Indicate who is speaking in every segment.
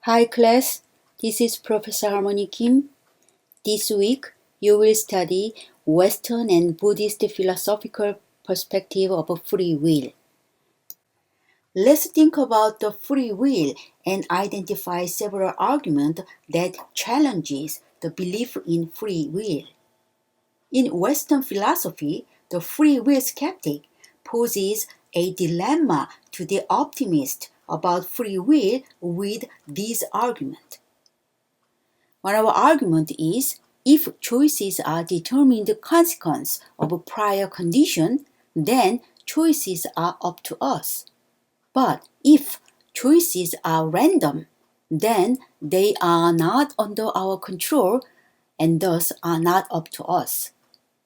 Speaker 1: Hi class, this is Professor Harmony Kim. This week you will study Western and Buddhist philosophical perspective of free will. Let's think about the free will and identify several arguments that challenges the belief in free will. In Western philosophy, the free will skeptic poses a dilemma to the optimist about free will with this argument. One of our argument is, if choices are determined consequence of a prior condition, then choices are up to us. But if choices are random, then they are not under our control and thus are not up to us.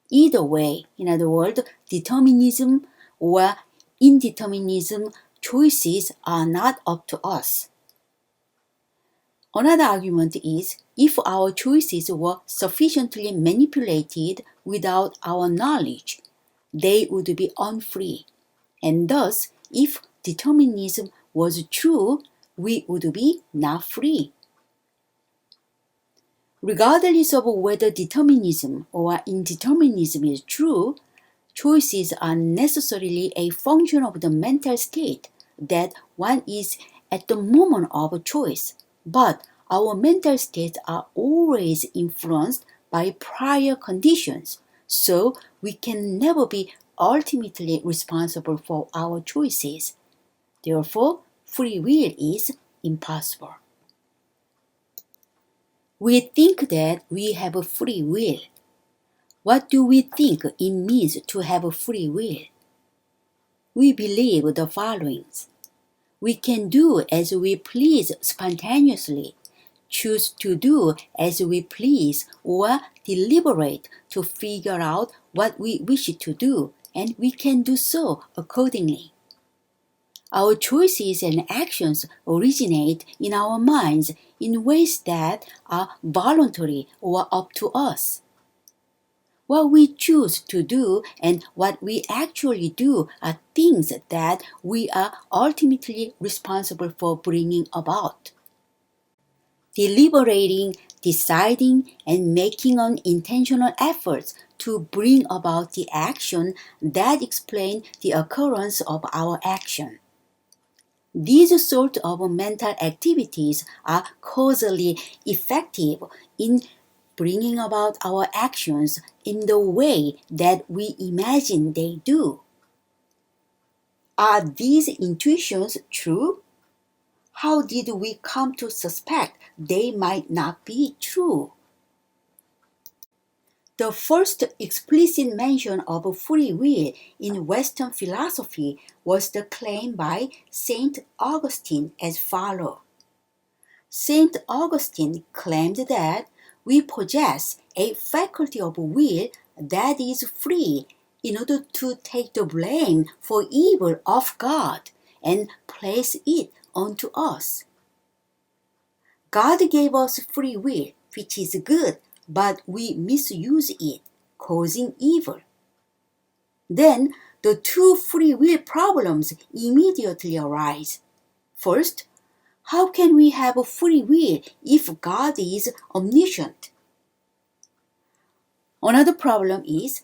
Speaker 1: Either way, in other words, determinism or indeterminism, choices are not up to us. Another argument is, if our choices were sufficiently manipulated without our knowledge, they would be unfree. And thus, if determinism was true, we would be not free. Regardless of whether determinism or indeterminism is true, choices are necessarily a function of the mental state that one is at the moment of a choice. But our mental states are always influenced by prior conditions, so we can never be ultimately responsible for our choices. Therefore, free will is impossible. We think that we have a free will. What do we think it means to have a free will? We believe the following. We can do as we please spontaneously, choose to do as we please, or deliberate to figure out what we wish to do, and we can do so accordingly. Our choices and actions originate in our minds in ways that are voluntary or up to us. What we choose to do and what we actually do are things that we are ultimately responsible for bringing about. Deliberating, deciding, and making unintentional efforts to bring about the action that explain the occurrence of our action. These sort of mental activities are causally effective in bringing about our actions in the way that we imagine they do. Are these intuitions true? How did we come to suspect they might not be true? The first explicit mention of free will in Western philosophy was the claim by St. Augustine as follows. St. Augustine claimed that we possess a faculty of will that is free in order to take the blame for evil off God and place it onto us. God gave us free will, which is good, but we misuse it, causing evil. Then the two free will problems immediately arise. First, how can we have free will if God is omniscient? Another problem is,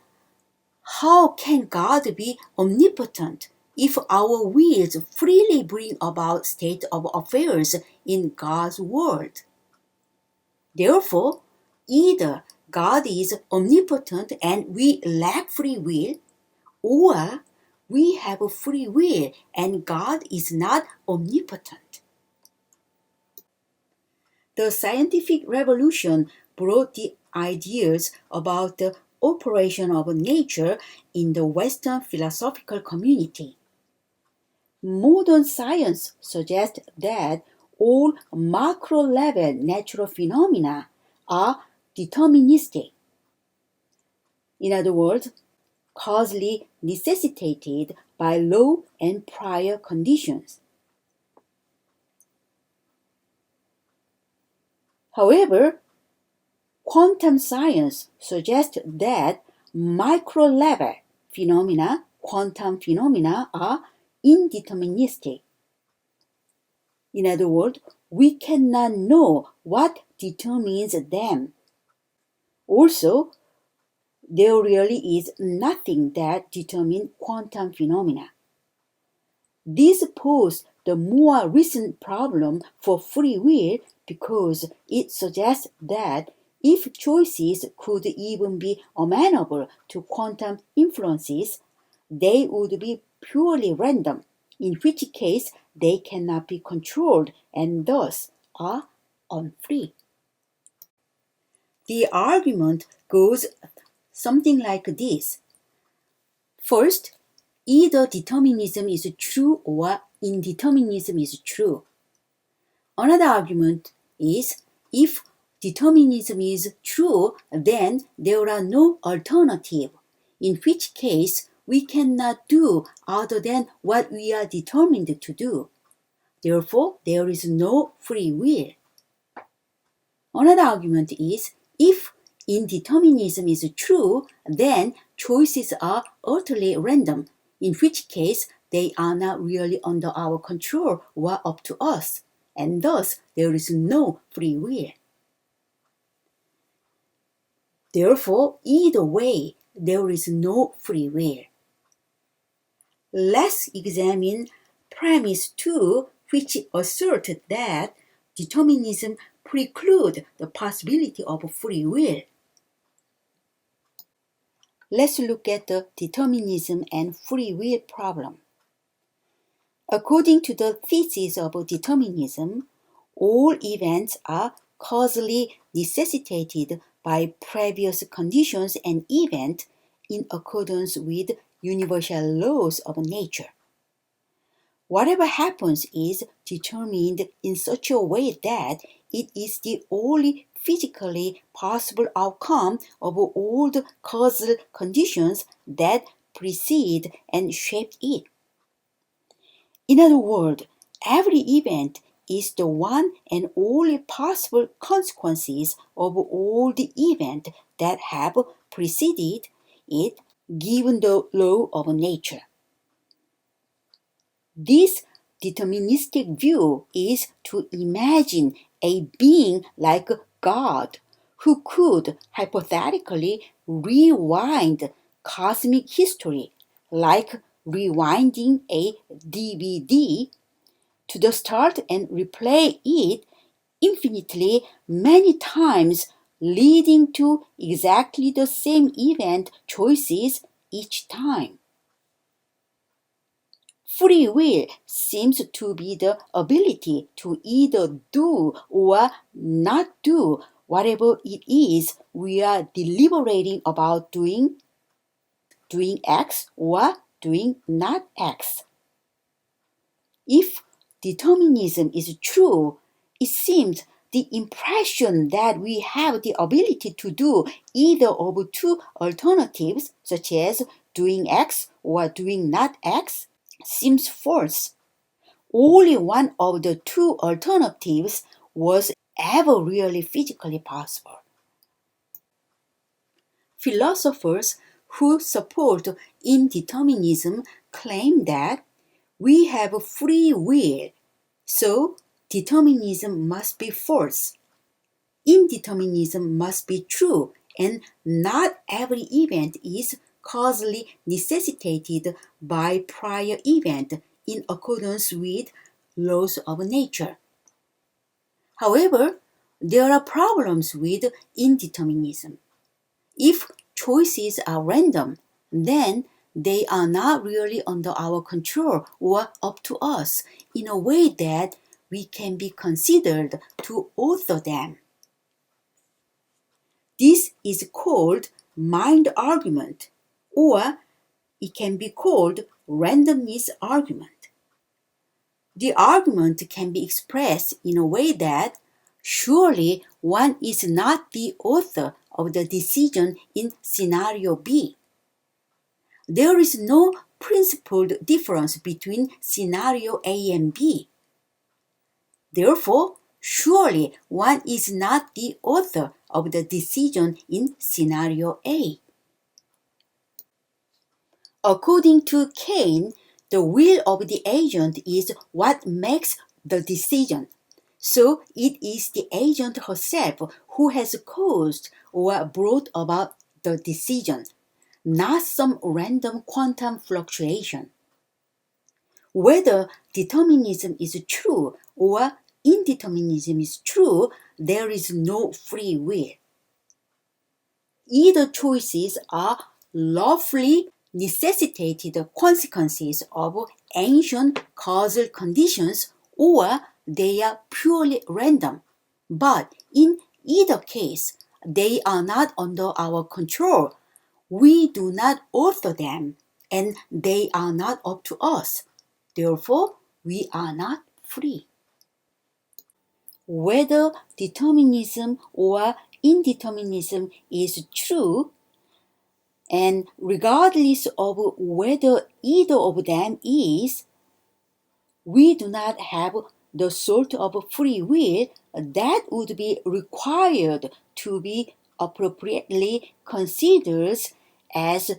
Speaker 1: how can God be omnipotent if our wills freely bring about state of affairs in God's world? Therefore, either God is omnipotent and we lack free will, or we have free will and God is not omnipotent. The scientific revolution brought the ideas about the operation of nature in the Western philosophical community. Modern science suggests that all macro-level natural phenomena are deterministic. In other words, causally necessitated by law and prior conditions. However, quantum science suggests that micro-level phenomena, quantum phenomena, are indeterministic. In other words, we cannot know what determines them. Also, there really is nothing that determines quantum phenomena. This poses the more recent problem for free will because it suggests that if choices could even be amenable to quantum influences, they would be purely random, in which case they cannot be controlled and thus are unfree. The argument goes something like this. First, either determinism is true or indeterminism is true. Another argument is if determinism is true, then there are no alternative, in which case we cannot do other than what we are determined to do. Therefore, there is no free will. Another argument is if indeterminism is true, then choices are utterly random, in which case they are not really under our control or up to us, and thus there is no free will. Therefore, either way, there is no free will. Let's examine premise 2, which asserted that determinism precludes the possibility of free will. Let's look at the determinism and free will problem. According to the thesis of determinism, all events are causally necessitated by previous conditions and events in accordance with universal laws of nature. Whatever happens is determined in such a way that it is the only physically possible outcome of all the causal conditions that precede and shape it. In other words, every event is the one and only possible consequences of all the events that have preceded it, given the law of nature. This deterministic view is to imagine a being like God who could hypothetically rewind cosmic history, like rewinding a DVD, to the start and replay it infinitely many times, leading to exactly the same event choices each time. Free will seems to be the ability to either do or not do whatever it is we are deliberating about doing X or doing not X. If determinism is true, it seems the impression that we have the ability to do either of two alternatives, such as doing X or doing not X, seems false. Only one of the two alternatives was ever really physically possible. Philosophers who support indeterminism claim that we have free will, so determinism must be false. Indeterminism must be true, and not every event is causally necessitated by prior event in accordance with laws of nature. However, there are problems with indeterminism. If choices are random, then they are not really under our control or up to us in a way that we can be considered to author them. This is called mind argument, or it can be called randomness argument. The argument can be expressed in a way that surely one is not the author of the decision in scenario B. There is no principled difference between scenario A and B. Therefore, surely one is not the author of the decision in scenario A. According to Kane, the will of the agent is what makes the decision. So it is the agent herself who has caused or brought about the decision, not some random quantum fluctuation. Whether determinism is true or indeterminism is true, there is no free will. Either choices are lawfully necessitated consequences of ancient causal conditions or they are purely random. But in either case, they are not under our control. We do not author them, and they are not up to us. Therefore, we are not free. Whether determinism or indeterminism is true, and regardless of whether either of them is, we do not have the sort of free will that would be required to be appropriately considered as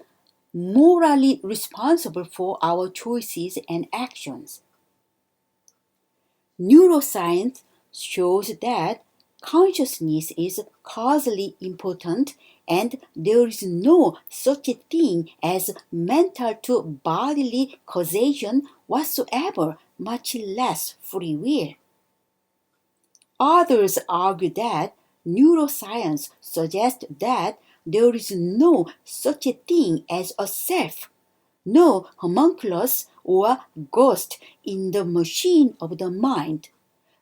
Speaker 1: morally responsible for our choices and actions. Neuroscience shows that consciousness is causally important and there is no such a thing as mental to bodily causation whatsoever, much less free will. Others argue that neuroscience suggests that there is no such a thing as a self, no homunculus or ghost in the machine of the mind,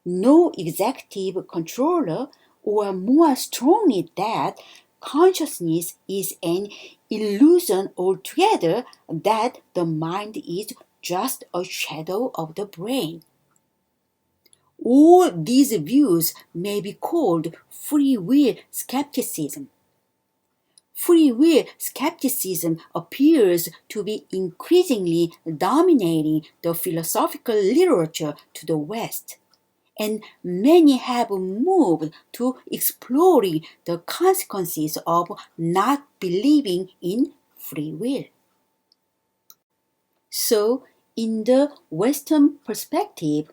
Speaker 1: no executive controller, or more strongly that consciousness is an illusion altogether, that the mind is just a shadow of the brain. All these views may be called free will skepticism. Free will skepticism appears to be increasingly dominating the philosophical literature to the West, and many have moved to exploring the consequences of not believing in free will. So, in the Western perspective,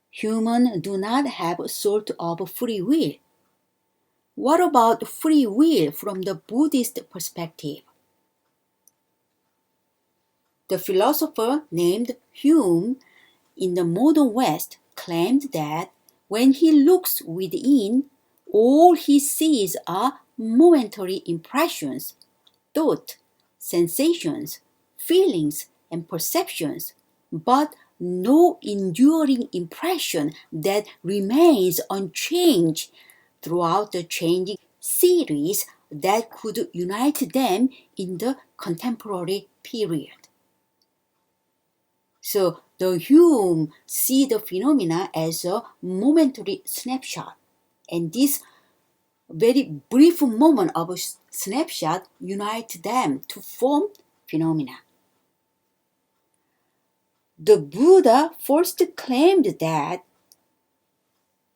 Speaker 1: humans do not have a sort of free will. What about free will from the Buddhist perspective? The philosopher named Hume in the modern West claimed that when he looks within, all he sees are momentary impressions, thought, sensations, feelings, and perceptions, but no enduring impression that remains unchanged throughout the changing series that could unite them in the contemporary period. So the Hume see the phenomena as a momentary snapshot, and this very brief moment of a snapshot unite them to form phenomena. The Buddha first claimed that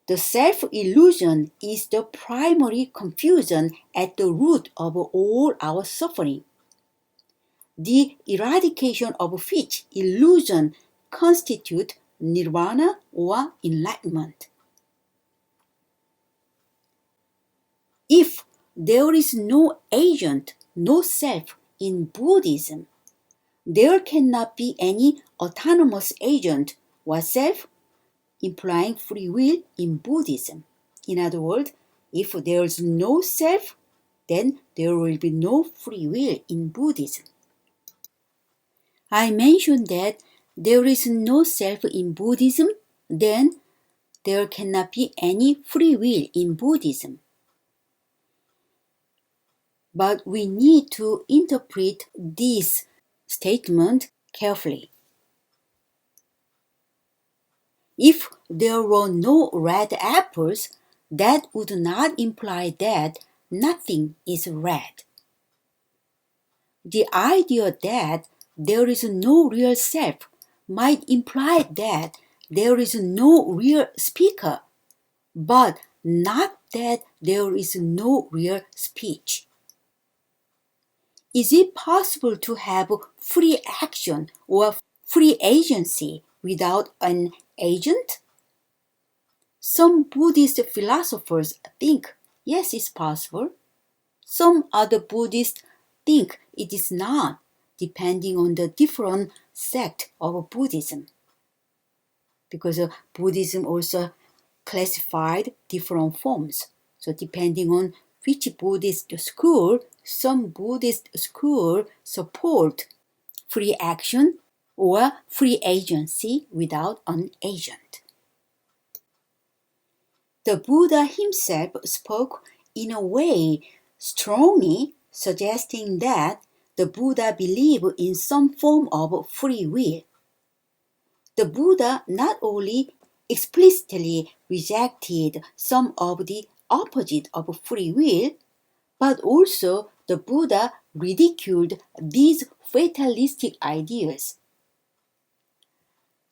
Speaker 1: the self-illusion is the primary confusion at the root of all our suffering, the eradication of which illusion constitute nirvana or enlightenment. If there is no agent, no self in Buddhism, there cannot be any autonomous agent or self, implying free will in Buddhism. In other words, if there is no self, then there will be no free will in Buddhism. I mentioned that there is no self in Buddhism, then there cannot be any free will in Buddhism. But we need to interpret this statement carefully. If there were no red apples, that would not imply that nothing is red. The idea that there is no real self might imply that there is no real speaker, but not that there is no real speech. Is it possible to have free action or free agency without an agent? Some Buddhist philosophers think, yes, it's possible. Some other Buddhists think it is not, depending on the different sect of Buddhism. Because Buddhism also classified different forms. So depending on which Buddhist school, some Buddhist school support free action or free agency without an agent. The Buddha himself spoke in a way strongly suggesting that the Buddha believed in some form of free will. The Buddha not only explicitly rejected some of the opposite of free will, but also the Buddha ridiculed these fatalistic ideas.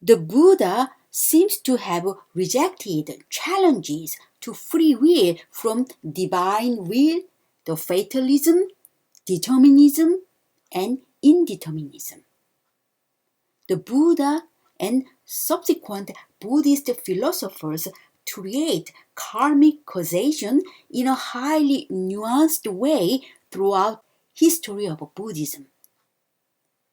Speaker 1: The Buddha seems to have rejected challenges to free will from divine will, the fatalism, determinism, and indeterminism. The Buddha and subsequent Buddhist philosophers create karmic causation in a highly nuanced way throughout history of Buddhism.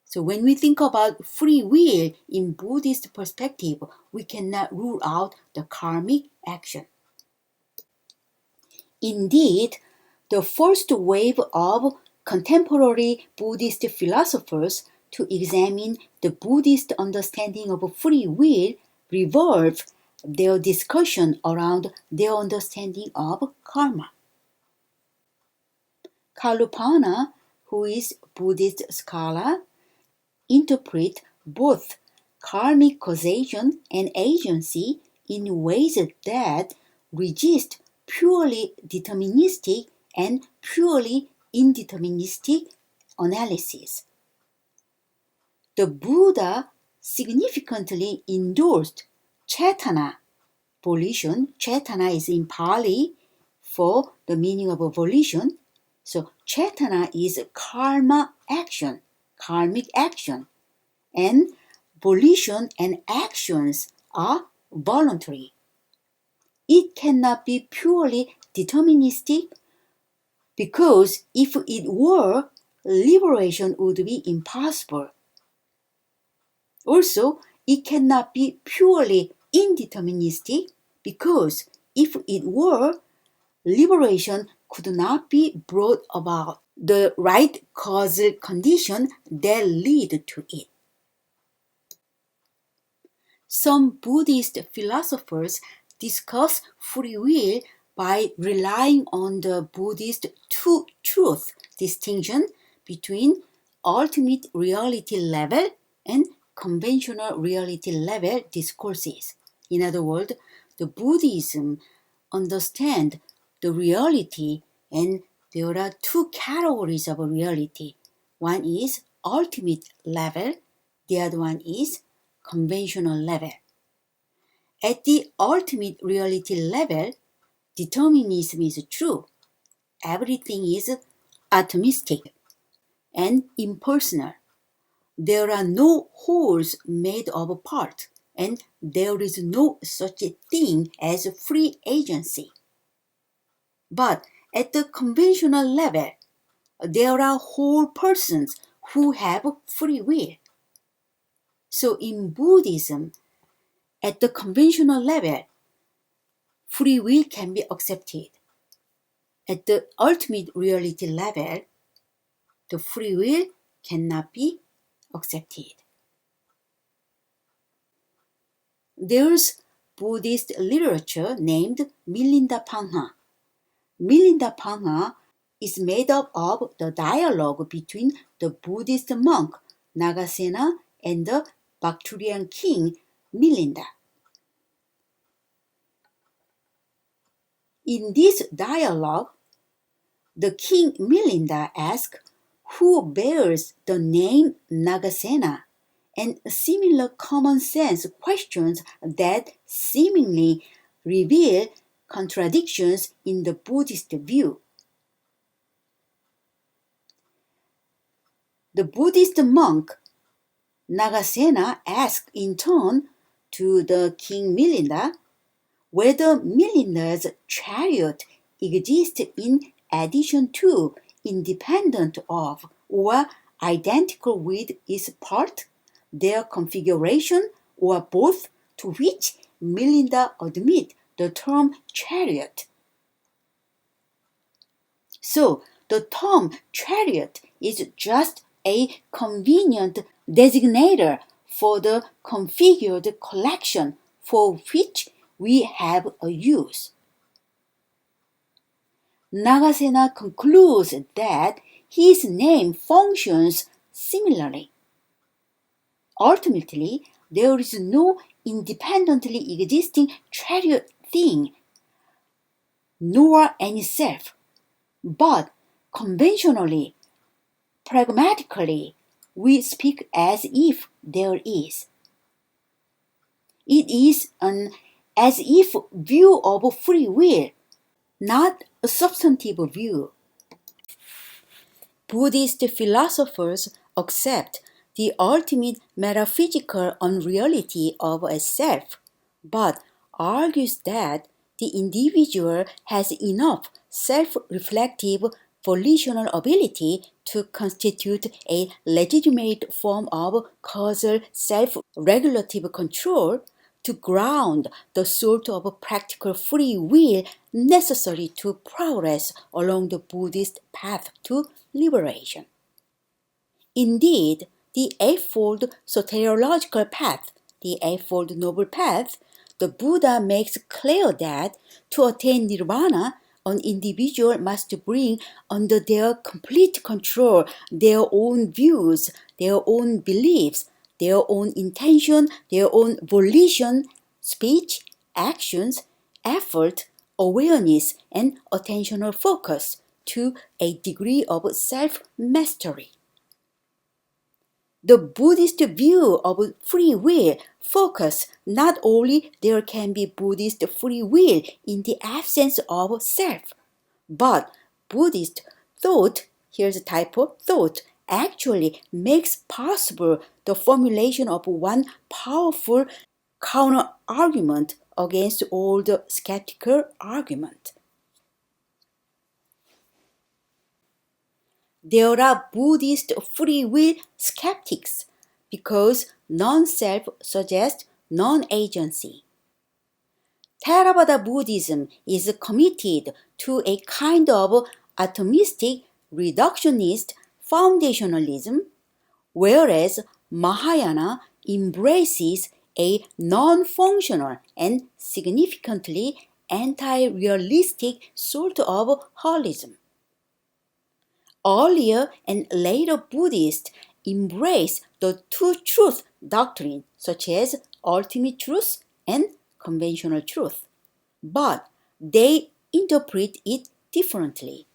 Speaker 1: So when we think about free will in Buddhist perspective, we cannot rule out the karmic action. Indeed, the first wave of contemporary Buddhist philosophers to examine the Buddhist understanding of free will revolved their discussion around their understanding of karma. Kalupana, who is Buddhist scholar, interpret both karmic causation and agency in ways that resist purely deterministic and purely indeterministic analysis. The Buddha significantly endorsed cetana, volition. Cetana is in Pali for the meaning of a volition. So cetana is karma action, karmic action, and volition and actions are voluntary. It cannot be purely deterministic because if it were, liberation would be impossible. Also, it cannot be purely indeterministic because if it were, liberation could not be brought about the right causal condition that lead to it. Some Buddhist philosophers discuss free will by relying on the Buddhist two-truth distinction between ultimate reality level and conventional reality level discourses. In other words, the Buddhism understands the reality, and there are two categories of reality. One is ultimate level, the other one is conventional level. At the ultimate reality level, determinism is true. Everything is atomistic and impersonal. There are no wholes made of parts, and there is no such a thing as free agency. But at the conventional level, there are whole persons who have free will. So in Buddhism, at the conventional level, free will can be accepted. At the ultimate reality level, the free will cannot be accepted. There's Buddhist literature named Milinda Pangha. Milinda Pangha is made up of the dialogue between the Buddhist monk Nagasena and the Bactrian king Milinda. In this dialogue, the king Milinda asks who bears the name Nagasena, and similar common sense questions that seemingly reveal contradictions in the Buddhist view. The Buddhist monk Nagasena asks in turn to the king Milinda, whether Melinda's chariot exists in addition to, independent of, or identical with its part, their configuration, or both, to which Melinda admits the term chariot. So, the term chariot is just a convenient designator for the configured collection for which we have a use. Nagasena concludes that his name functions similarly. Ultimately, there is no independently existing chariot thing, nor any self, but conventionally, pragmatically, we speak as if there is. It is an as if view of free will, not a substantive view. Buddhist philosophers accept the ultimate metaphysical unreality of a self, but argues that the individual has enough self-reflective volitional ability to constitute a legitimate form of causal self-regulative control to ground the sort of practical free will necessary to progress along the Buddhist path to liberation. Indeed, the Eightfold Soteriological Path, the Eightfold Noble Path, the Buddha makes clear that to attain nirvana, an individual must bring under their complete control their own views, their own beliefs, their own intention, their own volition, speech, actions, effort, awareness, and attentional focus to a degree of self-mastery. The Buddhist view of free will focuses not only there can be Buddhist free will in the absence of self, but Buddhist thought, here's a typo, thought, actually makes possible the formulation of one powerful counter-argument against all the skeptical argument. There are Buddhist free will skeptics because non-self suggests non-agency. Theravada Buddhism is committed to a kind of atomistic reductionist foundationalism, whereas Mahayana embraces a non-functional and significantly anti-realistic sort of holism. Earlier and later Buddhists embrace the two-truth doctrine, such as ultimate truth and conventional truth, but they interpret it differently.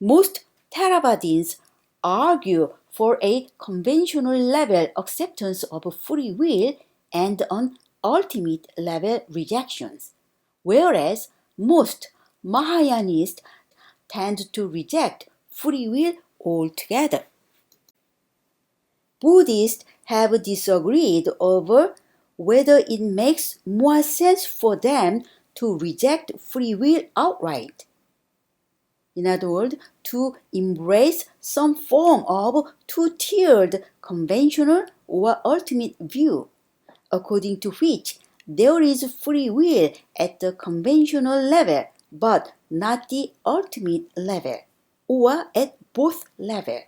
Speaker 1: Most Theravadins argue for a conventional level acceptance of free will and an ultimate level rejections, whereas most Mahayanists tend to reject free will altogether. Buddhists have disagreed over whether it makes more sense for them to reject free will outright. In other words, to embrace some form of two-tiered conventional or ultimate view, according to which there is free will at the conventional level, but not the ultimate level, or at both levels.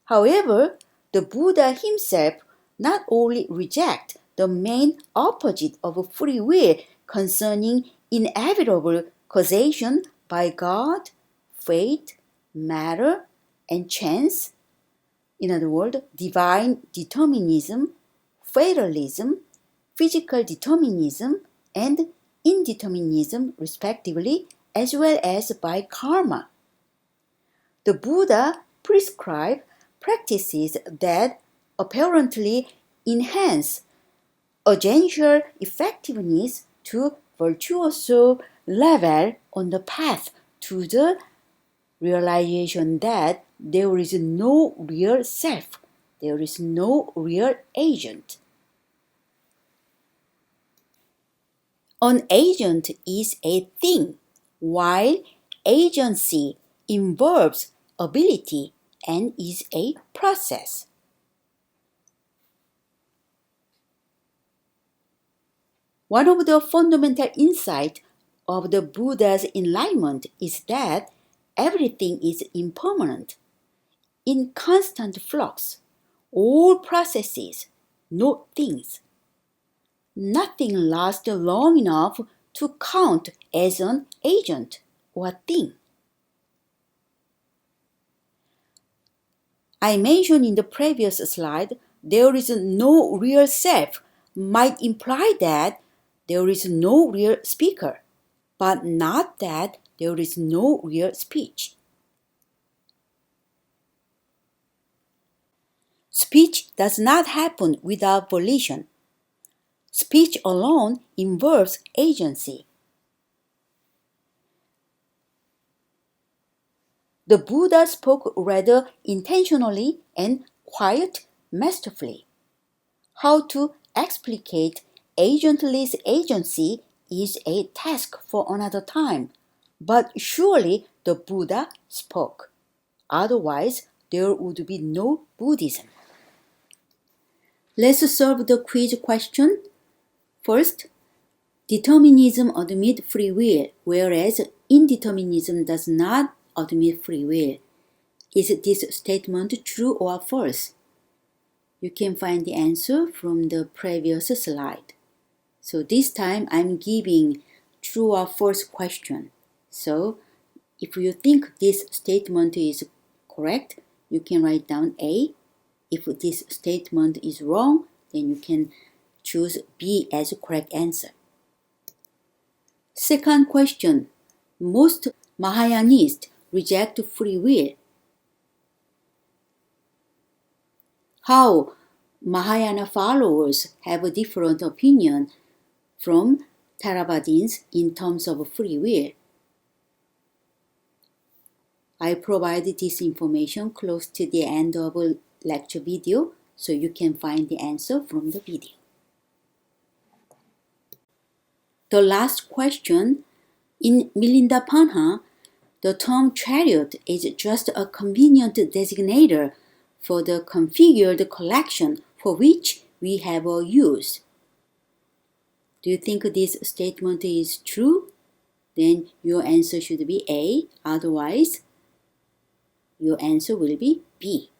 Speaker 1: However, the Buddha himself not only rejects the main opposite of free will concerning inevitable causation by God, fate, matter, and chance, in other words, divine determinism, fatalism, physical determinism, and indeterminism, respectively, as well as by karma. The Buddha prescribed practices that apparently enhance agential effectiveness to virtuoso level on the path to the realization that there is no real self, there is no real agent. An agent is a thing, while agency involves ability and is a process. One of the fundamental insights of the Buddha's enlightenment is that everything is impermanent, in constant flux. All processes, not things. Nothing lasts long enough to count as an agent or thing. I mentioned in the previous slide, there is no real self might imply that there is no real speaker, but not that there is no real speech. Speech does not happen without volition. Speech alone involves agency. The Buddha spoke rather intentionally and quite masterfully. How to explicate agentless agency is a task for another time, but surely the Buddha spoke. Otherwise, there would be no Buddhism. Let's solve the quiz question. First, determinism admits free will, whereas indeterminism does not admit free will. Is this statement true or false? You can find the answer from the previous slide. So this time I'm giving true or false question. So if you think this statement is correct, you can write down A. If this statement is wrong, then you can choose B as a correct answer. Second question. Most Mahayanists reject free will. How Mahayana followers have a different opinion from Theravadins in terms of free will. I provided this information close to the end of a lecture video, so you can find the answer from the video. The last question, in Milindapanha, the term chariot is just a convenient designator for the configured collection for which we have a use. Do you think this statement is true? Then your answer should be A, otherwise your answer will be B.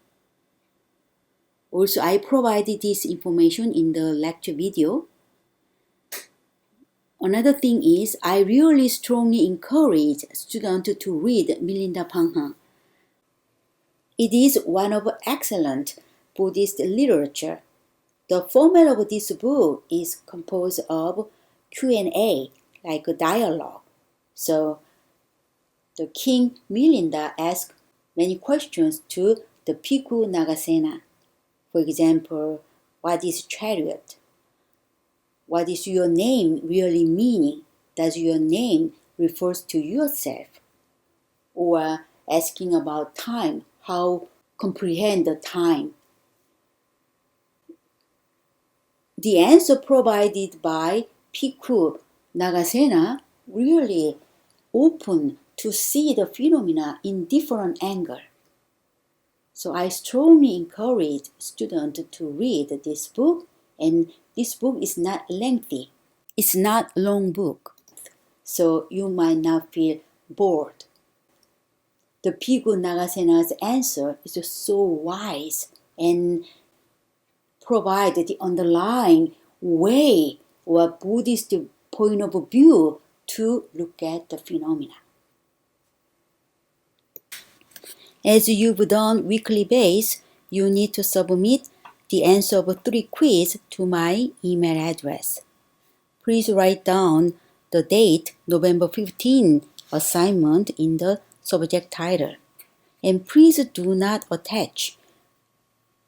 Speaker 1: Also, I provided this information in the lecture video. Another thing is, I really strongly encourage students to read Milindapanha. It is one of excellent Buddhist literature. The format of this book is composed of Q&A, like a dialogue. So, the King Milinda asked many questions to the Bhikkhu Nagasena. For example, what is chariot? What is your name really meaning? Does your name refers to yourself? Or asking about time, how comprehend the time? The answer provided by Bhikkhu Nagasena really open to see the phenomena in different angle. So I strongly encourage students to read this book, and this book is not lengthy. It's not a long book, so you might not feel bored. The Bhikkhu Nagasena's answer is so wise and provide the underlying way or Buddhist point of view to look at the phenomena. As you've done weekly base, you need to submit the answer of 3 quiz to my email address. Please write down the date, November 15 assignment in the subject title. And please do not attach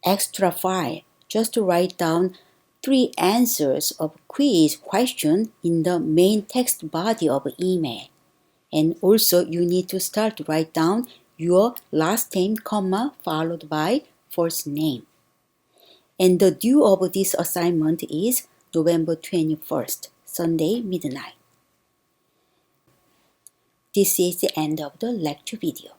Speaker 1: extra file. Just write down 3 answers of quiz question in the main text body of email. And also you need to start to write down your last name, comma, followed by first name. And the due of this assignment is November 21st. Sunday midnight. This is the end of the lecture video.